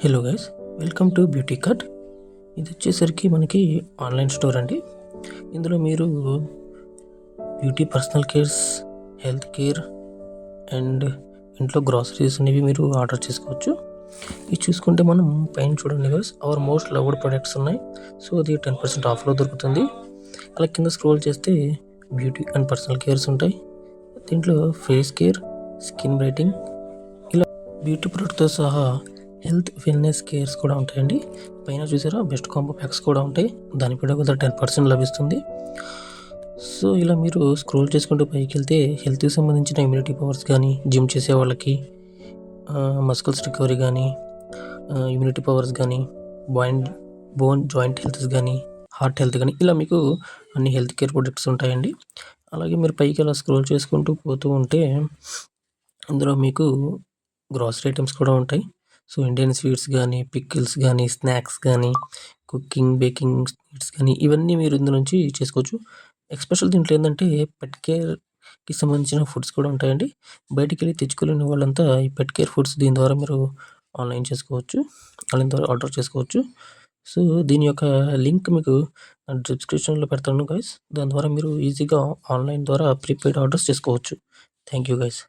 Hello guys, welcome to beauty cut. ఇది వచ్చేసరికి మనకి ఆన్లైన్ స్టోర్ అండి. ఇందులో మీరు beauty, personal cares, health care and ఇంట్లో గ్రాసరీస్ అనేవి మీరు ఆర్డర్ చేసుకోవచ్చు. ఇది చూసుకుంటే మనం పైన చూడండి guys, our most loved products ఉన్నాయి. సో అది 10% ఆఫ్లో దొరుకుతుంది. అలా కింద స్క్రోల్ చేస్తే బ్యూటీ అండ్ పర్సనల్ కేర్స్ ఉంటాయి. దీంట్లో ఫేస్ కేర్, స్కిన్ బ్రైటింగ్, ఇలా బ్యూటీ ప్రొడక్ట్తో సహా హెల్త్ వెల్నెస్ కేర్స్ కూడా ఉంటాయండి. పైన చూసారా బెస్ట్ కాంబో ప్యాక్స్ కూడా ఉంటాయి. దానిపైన కూడా 10% లభిస్తుంది. సో ఇలా మీరు స్క్రోల్ చేసుకుంటూ పైకి వెళ్తే హెల్త్కి సంబంధించిన ఇమ్యూనిటీ పవర్స్ కానీ, జిమ్ చేసే వాళ్ళకి మస్కల్స్ రికవరీ కానీ, ఇమ్యూనిటీ పవర్స్ కానీ, బోన్ జాయింట్ హెల్త్స్ కానీ, హార్ట్ హెల్త్ కానీ, ఇలా మీకు అన్ని హెల్త్ కేర్ ప్రొడక్ట్స్ ఉంటాయండి. అలాగే మీరు పైకి ఇలా స్క్రోల్ చేసుకుంటూ పోతూ ఉంటే అందులో మీకు గ్రాసరీ ఐటమ్స్ కూడా ఉంటాయి. సో ఇండియన్ స్వీట్స్ కానీ, పికిల్స్ కానీ, స్నాక్స్ కానీ, కుకింగ్, బేకింగ్ స్వీట్స్ కానీ, ఇవన్నీ మీరు ఇందు నుంచి చేసుకోవచ్చు. ఎస్పెషల్ దీంట్లో ఏంటంటే పెట్ కేర్కి సంబంధించిన ఫుడ్స్ కూడా ఉంటాయండి. బయటికి వెళ్ళి తెచ్చుకోలేని వాళ్ళంతా ఈ పెట్ కేర్ ఫుడ్స్ దీని ద్వారా మీరు ఆన్లైన్ చేసుకోవచ్చు, ఆన్లైన్ ద్వారా ఆర్డర్ చేసుకోవచ్చు. సో దీని యొక్క లింక్ మీకు డిస్క్రిప్షన్లో పెడతాను గైస్. దాని ద్వారా మీరు ఈజీగా ఆన్లైన్ ద్వారా ప్రీపెయిడ్ ఆర్డర్స్ చేసుకోవచ్చు. Thank you guys.